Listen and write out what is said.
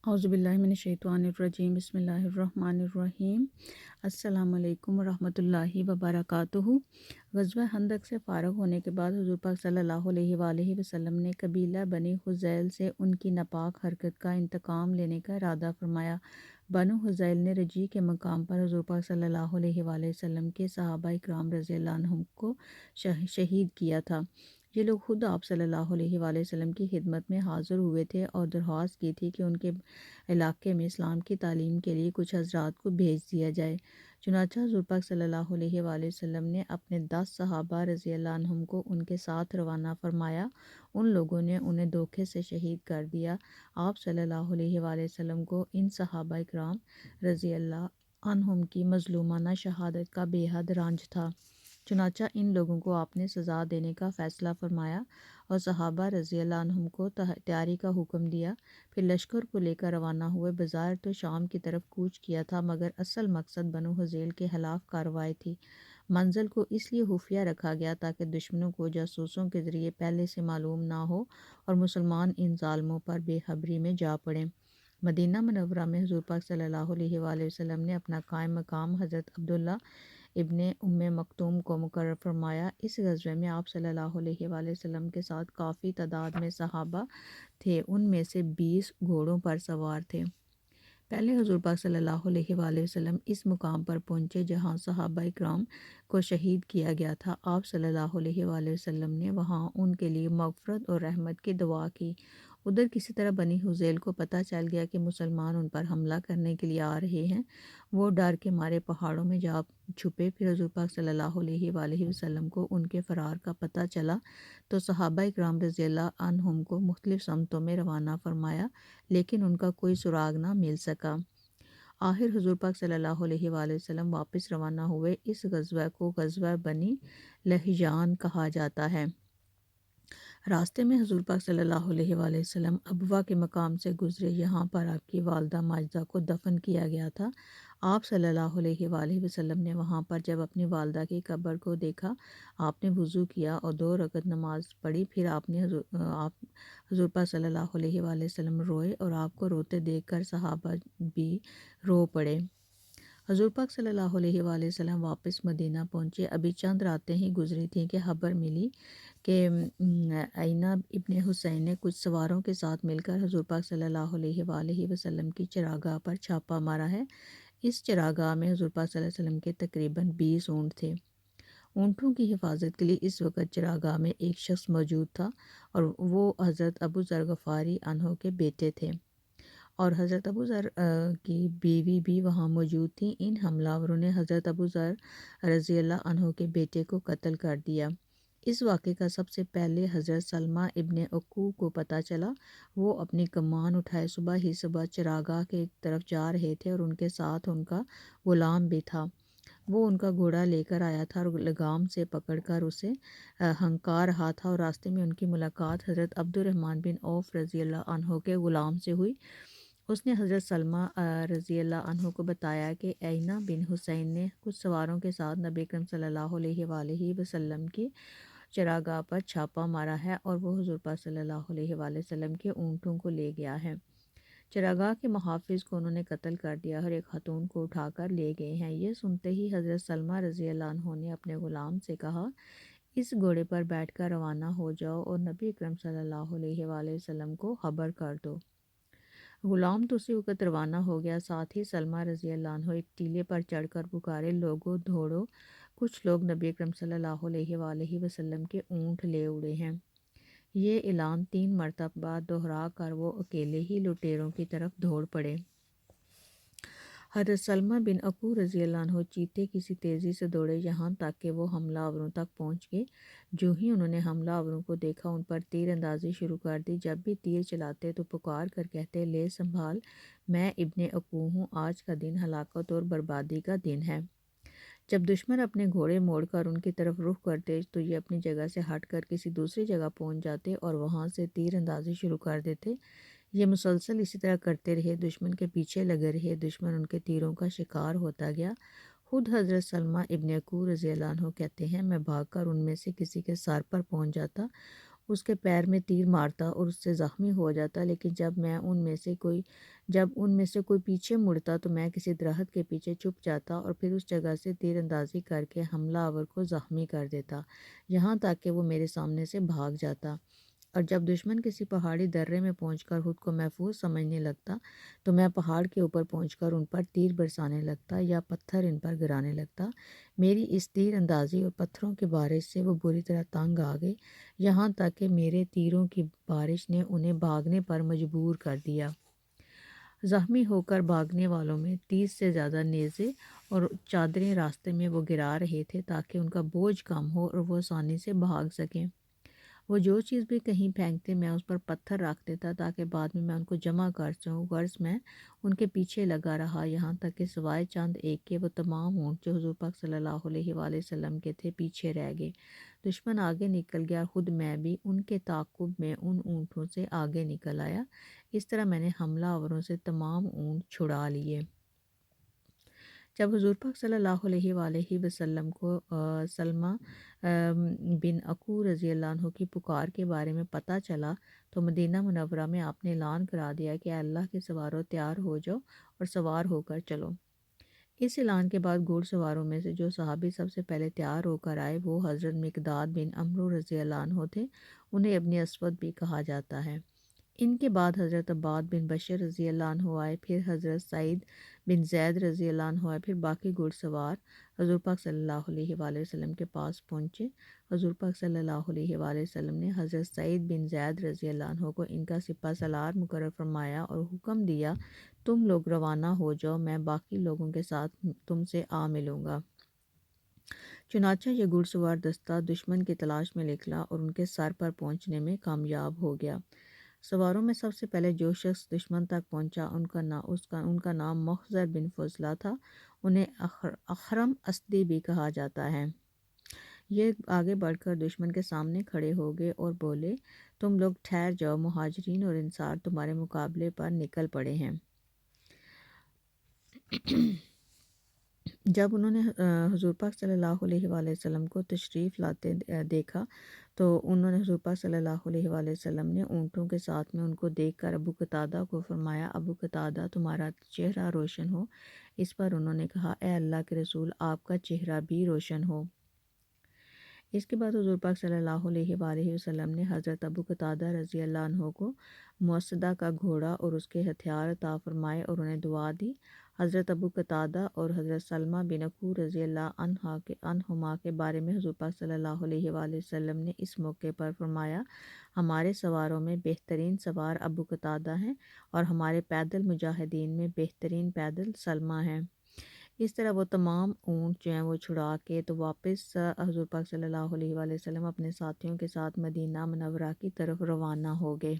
اعوذ باللہ من الشیطان الرجیم بسم اللہ الرحمن الرحیم السلام علیکم ورحمۃ اللہ وبرکاتہ۔ غزوہ خندق سے فارغ ہونے کے بعد حضور پاک صلی اللہ علیہ وآلہ وسلم نے قبیلہ بنی حذیل سے ان کی ناپاک حرکت کا انتقام لینے کا ارادہ فرمایا۔ بنو حذیل نے رجی کے مقام پر حضور پاک صلی اللہ علیہ وآلہ وسلم کے صحابہ اکرام رضی اللہ عنہم کو شہید کیا تھا۔ یہ لوگ خود آپ صلی اللہ علیہ وآلہ وسلم کی خدمت میں حاضر ہوئے تھے اور درخواست کی تھی کہ ان کے علاقے میں اسلام کی تعلیم کے لیے کچھ حضرات کو بھیج دیا جائے۔ چنانچہ حضور پاک صلی اللہ علیہ وآلہ وسلم نے اپنے 10 صحابہ رضی اللہ عنہم کو ان کے ساتھ روانہ فرمایا۔ ان لوگوں نے انہیں دھوکے سے شہید کر دیا۔ آپ صلی اللہ علیہ وآلہ وسلم کو ان صحابہ اکرام رضی اللہ عنہم کی مظلومانہ شہادت کا بے حد رنج تھا۔ چنانچہ ان لوگوں کو آپ نے سزا دینے کا فیصلہ فرمایا اور صحابہ رضی اللہ عنہم کو تیاری کا حکم دیا۔ پھر لشکر کو لے کر روانہ ہوئے۔ بظاہر تو شام کی طرف کوچ کیا تھا، مگر اصل مقصد بنو حذیل کے خلاف کارروائی تھی۔ منزل کو اس لیے خفیہ رکھا گیا تاکہ دشمنوں کو جاسوسوں کے ذریعے پہلے سے معلوم نہ ہو اور مسلمان ان ظالموں پر بے خبری میں جا پڑیں۔ مدینہ منورہ میں حضور پاک صلی اللہ علیہ وآلہ وسلم نے اپنا قائم مقام حضرت عبداللہ ابن ام مکتوم کو مقرر فرمایا۔ اس غزوے میں آپ صلی اللہ علیہ وآلہ وسلم کے ساتھ کافی تعداد میں صحابہ تھے، ان میں سے 20 گھوڑوں پر سوار تھے۔ پہلے حضور پاک صلی اللہ علیہ وآلہ وسلم اس مقام پر پہنچے جہاں صحابہ اکرام کو شہید کیا گیا تھا۔ آپ صلی اللہ علیہ وآلہ وسلم نے وہاں ان کے لیے مغفرت اور رحمت کی دعا کی۔ ادھر کسی طرح بنی حذیل کو پتہ چل گیا کہ مسلمان ان پر حملہ کرنے کے لیے آ رہے ہیں۔ وہ ڈر کے مارے پہاڑوں میں جا چھپے۔ پھر حضور پاک صلی اللہ علیہ وآلہ وسلم کو ان کے فرار کا پتہ چلا تو صحابہ اکرام رضی اللہ عنہم کو مختلف سمتوں میں روانہ فرمایا، لیکن ان کا کوئی سراغ نہ مل سکا۔ آخر حضور پاک صلی اللہ علیہ وآلہ وسلم واپس روانہ ہوئے۔ اس غزوہ کو غزوہ بنی لہیجان کہا جاتا ہے۔ راستے میں حضور پاک صلی اللہ علیہ وآلہ وسلم ابوا کے مقام سے گزرے، یہاں پر آپ کی والدہ ماجدہ کو دفن کیا گیا تھا۔ آپ صلی اللہ علیہ وآلہ وسلم نے وہاں پر جب اپنی والدہ کی قبر کو دیکھا، آپ نے وضو کیا اور 2 رکعت نماز پڑھی۔ پھر آپ حضور پاک صلی اللہ علیہ وآلہ وسلم روئے اور آپ کو روتے دیکھ کر صحابہ بھی رو پڑے۔ حضور پاک صلی اللہ علیہ وآلہ وسلم واپس مدینہ پہنچے۔ ابھی چند راتیں ہی گزری تھیں کہ خبر ملی کہ عینہ ابن حسین نے کچھ سواروں کے ساتھ مل کر حضور پاک صلی اللہ علیہ وآلہ وسلم کی چراگاہ پر چھاپا مارا ہے۔ اس چراگاہ میں حضور پاک صلی اللہ علیہ وسلم کے تقریباً 20 اونٹ تھے۔ اونٹوں کی حفاظت کے لیے اس وقت چراگاہ میں ایک شخص موجود تھا اور وہ حضرت ابو ذر غفاری عنہ کے بیٹے تھے، اور حضرت ابو ذر کی بیوی بھی وہاں موجود تھی۔ ان حملہ آوروں نے حضرت ابو ذر رضی اللہ عنہ کے بیٹے کو قتل کر دیا۔ اس واقعے کا سب سے پہلے حضرت سلمہ ابن عقوع کو پتہ چلا۔ وہ اپنی کمان اٹھائے صبح چراگاہ کی طرف جا رہے تھے اور ان کے ساتھ ان کا غلام بھی تھا۔ وہ ان کا گھوڑا لے کر آیا تھا اور لگام سے پکڑ کر اسے ہنکا رہا تھا، اور راستے میں ان کی ملاقات حضرت عبد الرحمن بن عوف رضی اللہ عنہ کے غلام سے ہوئی۔ اس نے حضرت سلمہ رضی اللہ عنہ کو بتایا کہ عینہ بن حسین نے کچھ سواروں کے ساتھ نبی اکرم صلی اللہ علیہ وآلہ وسلم کی چراگاہ پر چھاپا مارا ہے اور وہ حضور پاک صلی اللہ علیہ وآلہ وسلم کے اونٹوں کو لے گیا ہے۔ چراگاہ کے محافظ کو انہوں نے قتل کر دیا اور ایک خاتون کو اٹھا کر لے گئے ہیں۔ یہ سنتے ہی حضرت سلمہ رضی اللہ عنہ نے اپنے غلام سے کہا، اس گھوڑے پر بیٹھ کر روانہ ہو جاؤ اور نبی اکرم صلی اللہ علیہ وآلہ وسلم کو خبر کر دو۔ غلام تو اسی وقت روانہ ہو گیا۔ ساتھ ہی سلمہ رضی اللہ عنہ ایک ٹیلے پر چڑھ کر پکارے، لوگوں دوڑو، کچھ لوگ نبی اکرم صلی اللہ علیہ وآلہ وسلم کے اونٹ لے اڑے ہیں۔ یہ اعلان 3 مرتبہ دہرا کر وہ اکیلے ہی لٹیروں کی طرف دوڑ پڑے۔ حضرت سلمہ بن عقوع رضی اللہ عنہ چیتے کسی تیزی سے دوڑے یہاں تک کہ وہ حملہ آوروں تک پہنچ گئے۔ جو ہی انہوں نے حملہ آوروں کو دیکھا، ان پر تیر اندازی شروع کر دی۔ جب بھی تیر چلاتے تو پکار کر کہتے، لے سنبھال، میں ابن عقوع ہوں، آج کا دن ہلاکت اور بربادی کا دن ہے۔ جب دشمن اپنے گھوڑے موڑ کر ان کی طرف رخ کرتے تو یہ اپنی جگہ سے ہٹ کر کسی دوسری جگہ پہنچ جاتے اور وہاں سے تیر اندازی شروع کر دیتے۔ یہ مسلسل اسی طرح کرتے رہے، دشمن کے پیچھے لگے رہے، دشمن ان کے تیروں کا شکار ہوتا گیا۔ خود حضرت سلمہ ابن عقوع رضی اللہ عنہ کہتے ہیں، میں بھاگ کر ان میں سے کسی کے سر پر پہنچ جاتا، اس کے پیر میں تیر مارتا اور اس سے زخمی ہو جاتا، لیکن جب ان میں سے کوئی پیچھے مڑتا تو میں کسی درخت کے پیچھے چھپ جاتا اور پھر اس جگہ سے تیر اندازی کر کے حملہ آور کو زخمی کر دیتا، یہاں تک کہ وہ میرے سامنے سے بھاگ جاتا۔ اور جب دشمن کسی پہاڑی درے میں پہنچ کر خود کو محفوظ سمجھنے لگتا تو میں پہاڑ کے اوپر پہنچ کر ان پر تیر برسانے لگتا یا پتھر ان پر گرانے لگتا۔ میری اس تیر اندازی اور پتھروں کی بارش سے وہ بری طرح تنگ آ گئے، یہاں تک کہ میرے تیروں کی بارش نے انہیں بھاگنے پر مجبور کر دیا۔ زخمی ہو کر بھاگنے والوں میں 30 سے زیادہ نیزے اور چادریں راستے میں وہ گرا رہے تھے تاکہ ان کا بوجھ کم ہو اور وہ آسانی سے بھاگ سکیں۔ وہ جو چیز بھی کہیں پھینکتے میں اس پر پتھر رکھ دیتا تاکہ بعد میں ان کو جمع کر سکوں، غرض میں ان کے پیچھے لگا رہا، یہاں تک کہ سوائے چند ایک کے وہ تمام اونٹ جو حضور پاک صلی اللہ علیہ وآلہ وسلم کے تھے پیچھے رہ گئے۔ دشمن آگے نکل گیا اور خود میں بھی ان کے تعاقب میں ان اونٹوں سے آگے نکل آیا۔ اس طرح میں نے حملہ آوروں سے تمام اونٹ چھڑا لیے۔ جب حضور پاک صلی اللہ علیہ وآلہ وسلم کو سلمہ بن عقو رضی اللہ عنہ کی پکار کے بارے میں پتہ چلا تو مدینہ منورہ میں آپ نے اعلان کرا دیا کہ اے اللہ کے سواروں تیار ہو جاؤ اور سوار ہو کر چلو۔ اس اعلان کے بعد گھوڑ سواروں میں سے جو صحابی سب سے پہلے تیار ہو کر آئے وہ حضرت مقداد بن عمرو رضی اللہ عنہ تھے، انہیں ابن اسود بھی کہا جاتا ہے۔ ان کے بعد حضرت عباد بن بشر رضی اللہ عنہ آئے، پھر حضرت سعید بن زید رضی اللہ عنہ آئے، پھر باقی گھڑ سوار حضور پاک صلی اللہ علیہ وآلہ وسلم کے پاس پہنچے۔ حضور پاک صلی اللہ علیہ وآلہ وسلم نے حضرت سعید بن زید رضی اللہ عنہ کو ان کا سپہ سالار مقرر فرمایا اور حکم دیا تم لوگ روانہ ہو جاؤ، میں باقی لوگوں کے ساتھ تم سے آ ملوں گا۔ چنانچہ یہ گھڑ سوار دستہ دشمن کی تلاش میں نکلا اور ان کے سر پر پہنچنے میں کامیاب ہو گیا۔ سواروں میں سب سے پہلے جو شخص دشمن تک پہنچا ان کا نام مخزر بن فضلہ تھا، انہیں اخرم اسدی بھی کہا جاتا ہے۔ یہ آگے بڑھ کر دشمن کے سامنے کھڑے ہو گئے اور بولے تم لوگ ٹھہر جاؤ، مہاجرین اور انصار تمہارے مقابلے پر نکل پڑے ہیں۔ جب انہوں نے حضور پاک صلی اللہ علیہ وآلہ وسلم کو تشریف لاتے دیکھا تو انہوں نے حضور پاک صلی اللہ علیہ وآلہ وسلم نے اونٹوں کے ساتھ میں ان کو دیکھ کر ابو قتادہ کو فرمایا ابو قتادہ تمہارا چہرہ روشن ہو۔ اس پر انہوں نے کہا اے اللہ کے رسول آپ کا چہرہ بھی روشن ہو۔ اس کے بعد حضور پاک صلی اللہ علیہ وآلہ وسلم نے حضرت ابو قتادہ رضی اللہ عنہ کو موصدہ کا گھوڑا اور اس کے ہتھیار عطا فرمائے اور انہیں دعا دی۔ حضرت ابو قتادہ اور حضرت سلمہ بن عقو رضی اللہ عنہما کے بارے میں حضور پاک صلی اللہ علیہ وآلہ وسلم نے اس موقع پر فرمایا ہمارے سواروں میں بہترین سوار ابو قتادہ ہیں اور ہمارے پیدل مجاہدین میں بہترین پیدل سلمہ ہیں۔ اس طرح وہ تمام اونٹ جو ہیں وہ چھڑا کے تو واپس حضور پاک صلی اللہ علیہ وآلہ وسلم اپنے ساتھیوں کے ساتھ مدینہ منورہ کی طرف روانہ ہو گئے۔